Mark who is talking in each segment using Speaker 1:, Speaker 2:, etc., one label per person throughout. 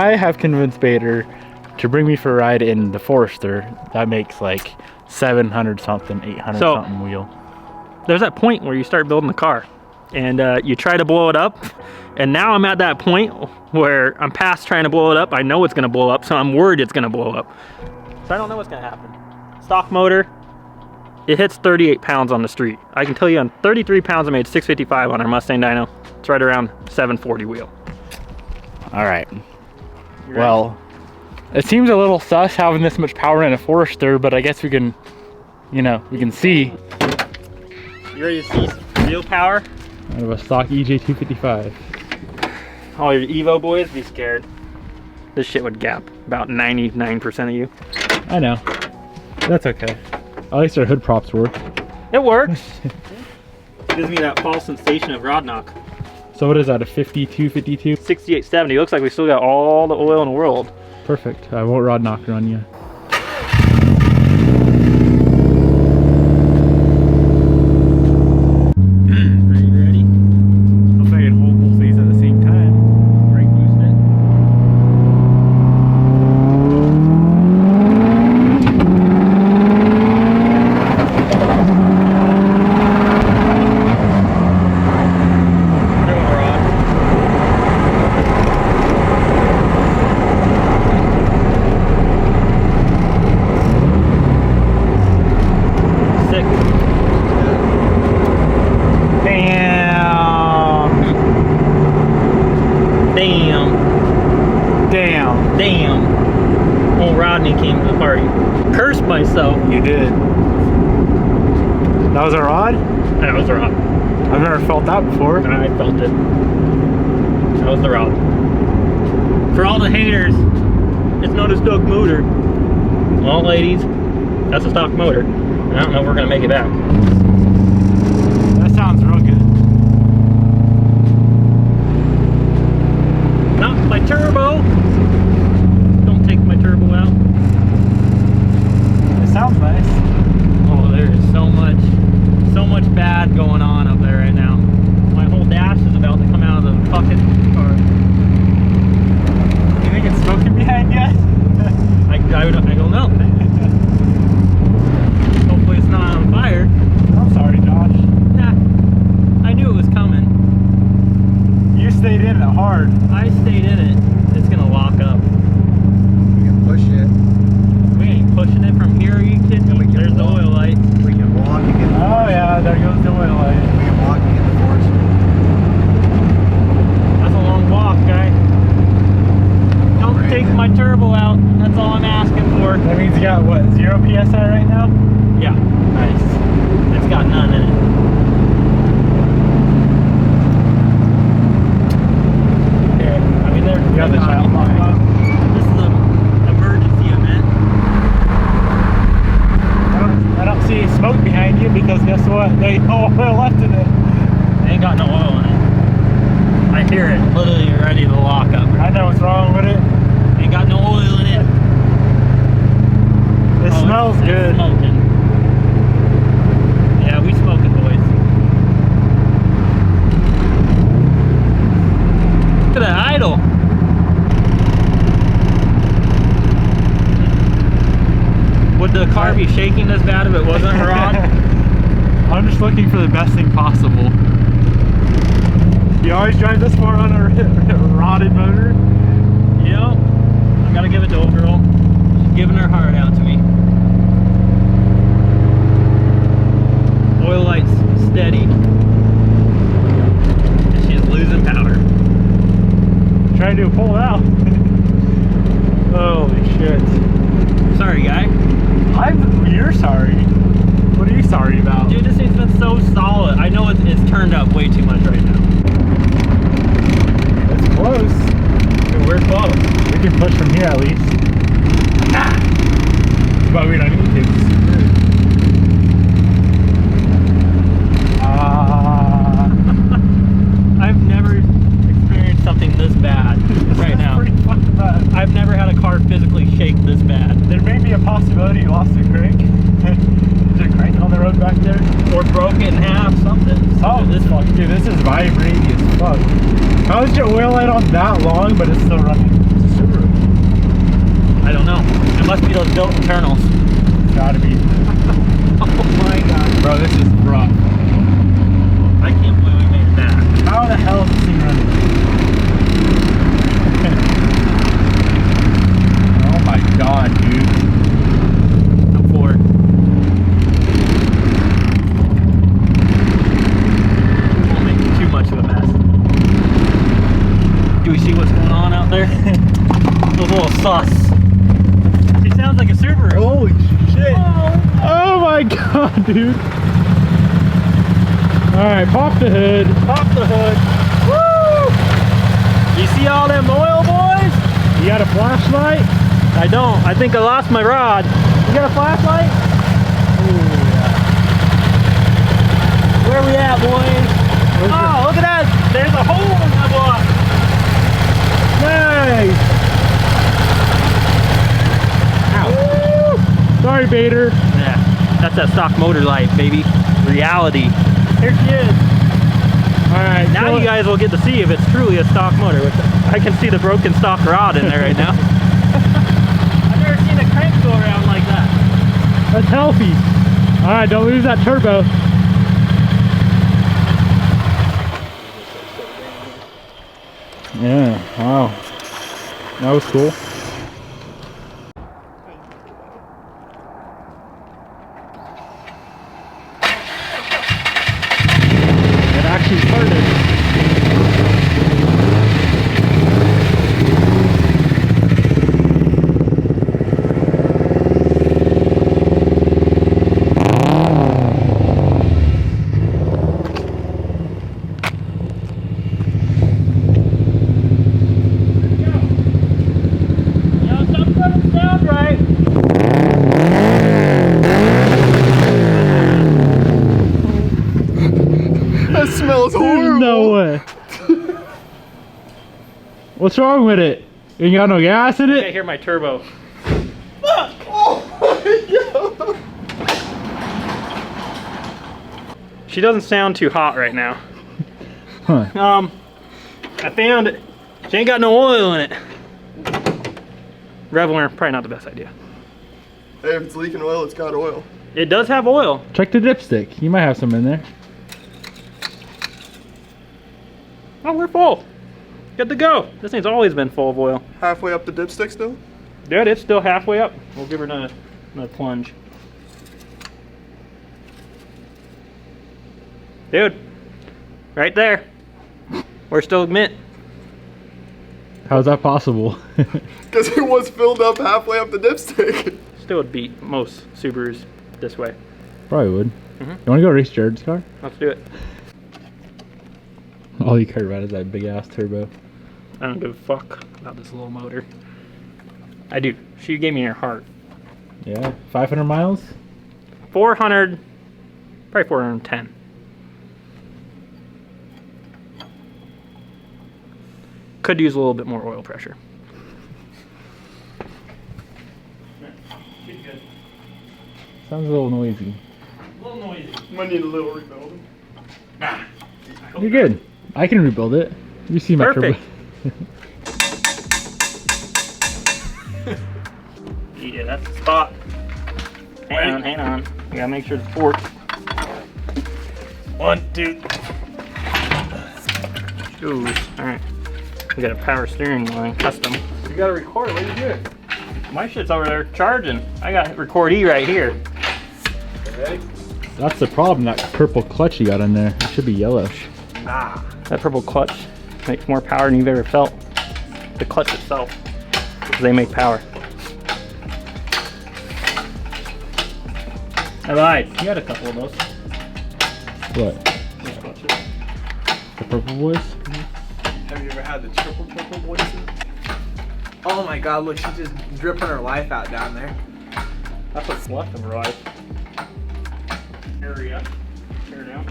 Speaker 1: I have convinced Bader to bring me for a ride in the Forester. That makes like 700 something, 800 something wheel.
Speaker 2: There's that point where you start building the car and you try to blow it up. And now I'm at that point where I'm past trying to blow it up. I know it's gonna blow up, so I'm worried it's gonna blow up. So I don't know what's gonna happen. Stock motor, it hits 38 pounds on the street. I can tell you on 33 pounds I made 655 on our Mustang dyno. It's right around 740 wheel.
Speaker 1: All right. Well, it seems a little sus having this much power in a Forester, but I guess we can, you know, we can see.
Speaker 2: You ready to see real power?
Speaker 1: Out of a stock EJ255.
Speaker 2: All your Evo boys, be scared. This shit would gap about 99% of you.
Speaker 1: I know. That's okay. At least our hood props work.
Speaker 2: It works. Gives me that false sensation of rod knock.
Speaker 1: So what is that, a 52, 52?
Speaker 2: 6870. Looks like we still got all the oil in the world.
Speaker 1: Perfect. I won't rod knocker on you.
Speaker 2: Ready?
Speaker 1: If I can hold both these at the same time.
Speaker 2: Brake boost it. Damn. Old Rodney came to the party. Cursed myself.
Speaker 1: You did. That was a rod?
Speaker 2: That was the rod.
Speaker 1: I've never felt that before.
Speaker 2: I felt it. That was the rod. For all the haters, it's not a stock motor. Well, ladies, that's a stock motor. I don't know if we're gonna make it back.
Speaker 1: That sounds real good.
Speaker 2: Not my turbo. Don't take my turbo out.
Speaker 1: It sounds nice.
Speaker 2: Oh, there is so much bad going on up there right now. My whole dash is about to come out of the fucking car.
Speaker 1: You think it's smoking behind you?
Speaker 2: I don't know. Hopefully it's not on fire.
Speaker 1: I'm sorry, Josh.
Speaker 2: Nah, I knew it was coming.
Speaker 1: You stayed in it hard.
Speaker 2: I stayed in it. It's gonna lock up.
Speaker 3: We can push it.
Speaker 2: We ain't pushing it from here, are you kidding me? There's the oil light.
Speaker 3: We can walk and get the
Speaker 1: Oh yeah, there goes the oil light.
Speaker 3: We can walk and get the force.
Speaker 2: That's a long walk, guy. Don't take my turbo out. That's all I'm asking for.
Speaker 1: That means you got what, 0 PSI right now?
Speaker 2: Yeah.
Speaker 1: Nice.
Speaker 2: It's got none in it. I mean, there.
Speaker 1: You got the child lock on?
Speaker 2: This is an emergency event.
Speaker 1: I don't see smoke behind you because guess what? There ain't no oil left in it.
Speaker 2: Ain't got no oil in it. I hear it literally ready to lock up.
Speaker 1: I know what's wrong with it.
Speaker 2: Ain't got no oil in it.
Speaker 1: It smells
Speaker 2: it's
Speaker 1: good.
Speaker 2: Smoking. Yeah, we smoking, boys. Look at that idle. Would the car be shaking this bad if it wasn't a rod?
Speaker 1: I'm just looking for the best thing possible. You always drive this far on a rotted motor?
Speaker 2: You know, I gotta give it to old girl. She's giving her heart out to me. Oil light's steady. And she's losing power.
Speaker 1: Trying to pull it out. Holy shit.
Speaker 2: Sorry, guy.
Speaker 1: You're sorry. What are you sorry about?
Speaker 2: Dude, this thing's been so solid. I know it's turned up way too much right now.
Speaker 1: It's close.
Speaker 2: Dude, we're close.
Speaker 1: We can push from here at least. But we don't need to.
Speaker 2: I've never experienced something this bad right now.
Speaker 1: Pretty fucking bad.
Speaker 2: I've never had a car physically shake this bad.
Speaker 1: There may be a possibility you lost a crank. Is there a crank on the road back there?
Speaker 2: Or broke it in half, something.
Speaker 1: Oh,
Speaker 2: Dude,
Speaker 1: this is vibrating as fuck. How is your oil light on that long, but it's still running? It's a Subaru.
Speaker 2: I don't know. It must be those built internals.
Speaker 1: Gotta be.
Speaker 2: Oh my god.
Speaker 1: Bro, this is rough.
Speaker 2: I can't believe we made that.
Speaker 1: How the hell is this thing running? Oh my god, dude.
Speaker 2: I'm for it. We won't make too much of a mess. Do we see what's going on out there? Those little sus. It sounds like a Subaru.
Speaker 3: Holy shit.
Speaker 1: Oh my god, dude. Alright, pop the hood.
Speaker 2: Pop the hood. Woo! You see all them oil, boys?
Speaker 1: You got a flashlight?
Speaker 2: I don't. I think I lost my rod. You got a flashlight?
Speaker 1: Ooh, yeah.
Speaker 2: Where we at, boys? Oh, look at that. There's a hole in the block.
Speaker 1: Nice! Ow. Sorry, Bader.
Speaker 2: Yeah, that's that stock motor life, baby. Reality. Here she is.
Speaker 1: Alright,
Speaker 2: Now you guys will get to see if it's truly a stock motor. Which I can see the broken stock rod in there right now. I've never seen a crank go around like that.
Speaker 1: that's healthy. Alright, don't lose that turbo. Yeah, wow. That was cool. It actually started.
Speaker 3: That smells horrible.
Speaker 1: No way. What's wrong with it? You got no gas in
Speaker 2: I
Speaker 1: it?
Speaker 2: can't hear my turbo.
Speaker 3: Oh my god.
Speaker 2: She doesn't sound too hot right now.
Speaker 1: Huh.
Speaker 2: I found it. She ain't got no oil in it. Reveler, probably not the best idea.
Speaker 3: Hey, if it's leaking oil, it's got oil.
Speaker 2: It does have oil.
Speaker 1: Check the dipstick. You might have some in there.
Speaker 2: Oh, we're full. Good to go. This thing's always been full of oil.
Speaker 3: Halfway up the dipstick still?
Speaker 2: Dude, it's still halfway up. We'll give her another plunge. Dude, right there. We're still mint.
Speaker 1: How's that possible?
Speaker 3: Because it was filled up halfway up the dipstick.
Speaker 2: Still would beat most Subarus this way.
Speaker 1: Probably would.
Speaker 2: Mhm.
Speaker 1: You want to go race Jared's car?
Speaker 2: Let's do it.
Speaker 1: All you care about is that big ass turbo.
Speaker 2: I don't give a fuck about this little motor. I do. She gave me her heart.
Speaker 1: Yeah, 500 miles?
Speaker 2: 400, probably 410. Could use a little bit more oil pressure. She's good.
Speaker 1: Sounds a little noisy.
Speaker 2: A little noisy.
Speaker 3: Might need a little rebuilding.
Speaker 2: Nah.
Speaker 1: You're good. I can rebuild it. You see my
Speaker 2: Perfect.
Speaker 1: turbo.
Speaker 2: Yeah, that's the spot. Hang on. You gotta make sure it's forked. 1, 2. Ooh, alright. We got a power steering line, custom. You gotta record, what are you doing? My shit's over there charging. I got record E right here.
Speaker 3: Okay.
Speaker 1: That's the problem, that purple clutch you got in there. It should be yellow.
Speaker 2: Ah, that purple clutch makes more power than you've ever felt. The clutch itself, because they make power. I lied. You had a couple of those.
Speaker 1: What?
Speaker 2: Those clutches.
Speaker 1: The purple boys?
Speaker 3: Have you ever had the triple voices? Oh my god, look, she's just dripping her life out down there.
Speaker 2: That's what's left of her life. Area. Tear down.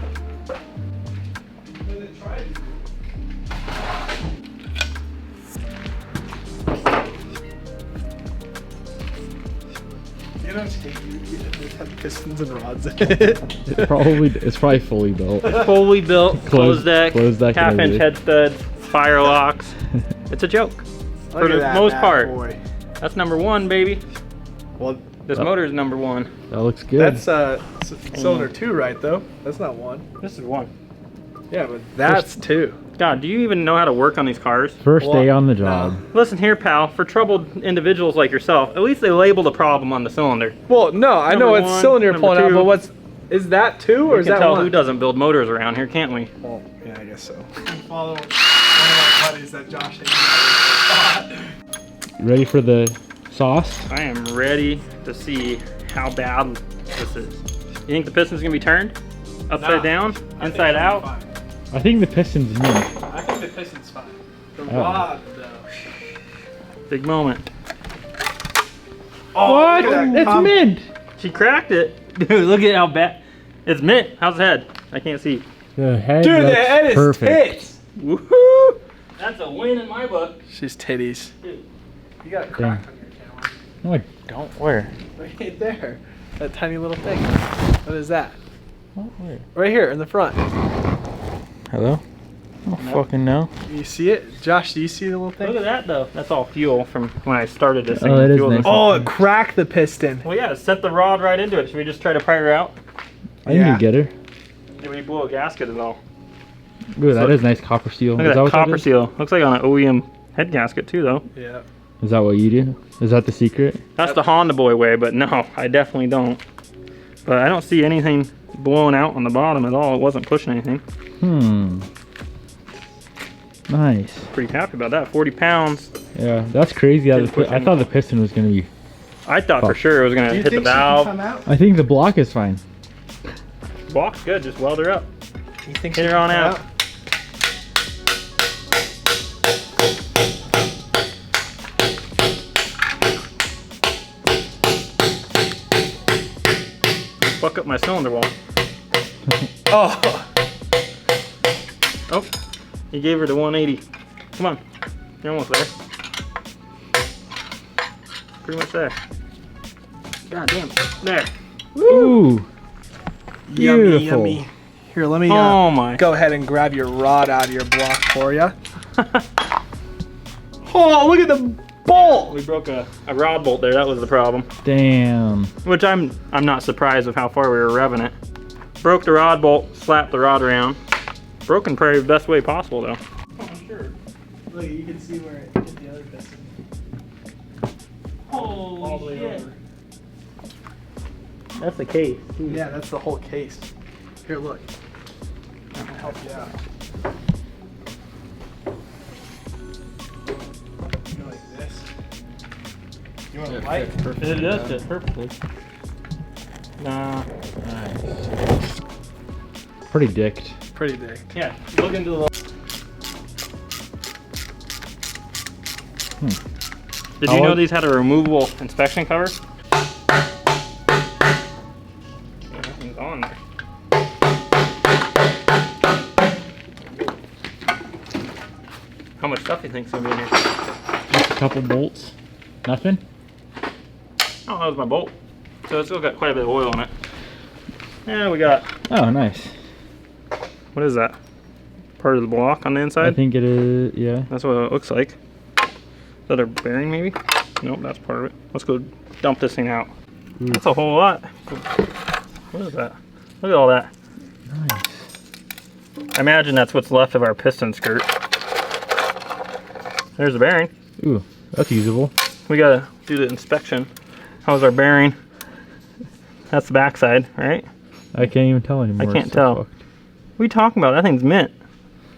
Speaker 3: You know, it had pistons and rods in it.
Speaker 1: It's probably fully built.
Speaker 2: Fully built, closed deck,
Speaker 1: closed deck and
Speaker 2: half-inch
Speaker 1: everything.
Speaker 2: head studs, fire locks. It's a joke. For the most part.
Speaker 3: Boy.
Speaker 2: That's number 1, baby.
Speaker 3: Well,
Speaker 2: This motor is number 1.
Speaker 1: That looks good.
Speaker 3: that's cylinder 2, right? Though that's not 1.
Speaker 2: This is 1.
Speaker 3: Yeah, but that's 2.
Speaker 2: God, do you even know how to work on these cars?
Speaker 1: First
Speaker 3: Well,
Speaker 1: day on the job.
Speaker 2: Listen here, pal. For troubled individuals like yourself, at least they labeled a problem on the cylinder.
Speaker 3: Well, no, I know
Speaker 2: Number
Speaker 3: it's
Speaker 2: one,
Speaker 3: cylinder
Speaker 2: number
Speaker 3: pulling out,
Speaker 2: two.
Speaker 3: but is that 2 or
Speaker 2: We
Speaker 3: is
Speaker 2: can
Speaker 3: that
Speaker 2: tell
Speaker 3: 1?
Speaker 2: who doesn't build motors around here, can't we?
Speaker 3: Well, yeah, I guess so. Follow one of my buddies that Josh hangs out with.
Speaker 1: Ready for the sauce?
Speaker 2: I am ready to see how bad this is. You think the piston's gonna be turned? Upside down? Inside out?
Speaker 1: I think the piston's mint.
Speaker 3: I think the piston's fine. The
Speaker 1: Oh.
Speaker 3: rod, though.
Speaker 2: Big moment.
Speaker 3: Oh,
Speaker 1: What?
Speaker 3: look at that
Speaker 1: It's
Speaker 3: comp-
Speaker 1: mint.
Speaker 2: She cracked it. Dude, look at how bad. It's mint. How's the head? I can't see.
Speaker 1: The head
Speaker 3: Dude, the
Speaker 1: looks
Speaker 3: head is
Speaker 1: perfect.
Speaker 3: tits.
Speaker 2: Woohoo! That's a win in my book.
Speaker 3: She's titties.
Speaker 2: Dude.
Speaker 3: You got a crack on your camera.
Speaker 1: No, I don't. Where?
Speaker 3: Right there. That tiny little thing. What is that?
Speaker 1: What? Where?
Speaker 3: Right here in the front.
Speaker 1: Hello? I don't fucking know.
Speaker 3: You see it? Josh, do you see the little thing?
Speaker 2: Look at that though. That's all fuel from when I started this thing.
Speaker 1: Oh, that is
Speaker 2: Fuel
Speaker 1: nice.
Speaker 3: Oh, it cracked the piston.
Speaker 2: Well, yeah, set the rod right into it. Should we just try to pry her out?
Speaker 1: I need
Speaker 3: Yeah.
Speaker 1: to get her.
Speaker 2: Did we blow a gasket at all?
Speaker 1: Ooh, that
Speaker 2: So-
Speaker 1: is nice copper steel.
Speaker 2: Look
Speaker 1: Is
Speaker 2: at that
Speaker 1: what
Speaker 2: copper
Speaker 1: is?
Speaker 2: seal. Looks like on an OEM head gasket too, though.
Speaker 3: Yeah.
Speaker 1: Is that what you do? Is that the secret?
Speaker 2: That's the Honda Boy way, but no, I definitely don't. But I don't see anything blowing out on the bottom at all. It wasn't pushing anything.
Speaker 1: Nice.
Speaker 2: Pretty happy about that. 40 pounds.
Speaker 1: Yeah, that's crazy.
Speaker 2: Didn't push
Speaker 1: I thought the piston was gonna be.
Speaker 2: I thought for
Speaker 1: Fuck.
Speaker 2: sure it was gonna
Speaker 3: Do you
Speaker 2: hit the
Speaker 3: think she can
Speaker 2: valve.
Speaker 3: come out?
Speaker 1: I think the block is fine.
Speaker 2: Block's good. Just weld her up.
Speaker 3: You think
Speaker 2: Hit
Speaker 3: she
Speaker 2: her
Speaker 3: can
Speaker 2: on
Speaker 3: come
Speaker 2: out. Fuck up my cylinder wall.
Speaker 3: Oh.
Speaker 2: Oh, he gave her the 180. Come on, you're almost there. Pretty much there. God damn it. There.
Speaker 1: Ooh.
Speaker 3: Yummy,
Speaker 1: Beautiful.
Speaker 3: yummy. Here, let me
Speaker 2: Oh my.
Speaker 3: go ahead and grab your rod out of your block for you. Oh, look at the bolt.
Speaker 2: We broke a rod bolt there. That was the problem.
Speaker 1: Damn.
Speaker 2: Which I'm not surprised of how far we were revving it. Broke the rod bolt, slapped the rod around. Broken probably the best way possible though. Oh, I'm sure.
Speaker 3: Look, you can see where it hit the other piston. All the
Speaker 2: Holy
Speaker 3: way
Speaker 2: shit.
Speaker 3: over.
Speaker 2: That's the case.
Speaker 3: Yeah, that's the whole case. Here, look. I'm gonna help you out. You go like this. You want a light?
Speaker 2: It does fit perfectly. Nah.
Speaker 1: Nice. Pretty dicked.
Speaker 3: Pretty big.
Speaker 2: Yeah, look into the. Did you know these had a removable inspection cover? Yeah, nothing's on there. How much stuff do you think's gonna be in here?
Speaker 1: Just a couple bolts. Nothing?
Speaker 2: Oh, that was my bolt. So it's still got quite a bit of oil in it. Yeah, we got,
Speaker 1: Oh, nice.
Speaker 2: what is that? Part of the block on the
Speaker 1: I
Speaker 2: inside?
Speaker 1: think it is. Yeah.
Speaker 2: That's what it looks like. Is that a bearing maybe? Nope, that's part of it. Let's go dump this thing out. That's a whole lot. What is that? Look at all that.
Speaker 1: Nice.
Speaker 2: I imagine that's what's left of our piston skirt. There's the bearing.
Speaker 1: Ooh, that's usable.
Speaker 2: We gotta do the inspection. How's our bearing? That's the backside, right?
Speaker 1: I can't even tell anymore.
Speaker 2: I can't
Speaker 1: It's so
Speaker 2: tell.
Speaker 1: fucked.
Speaker 2: What are you talking about? That thing's mint.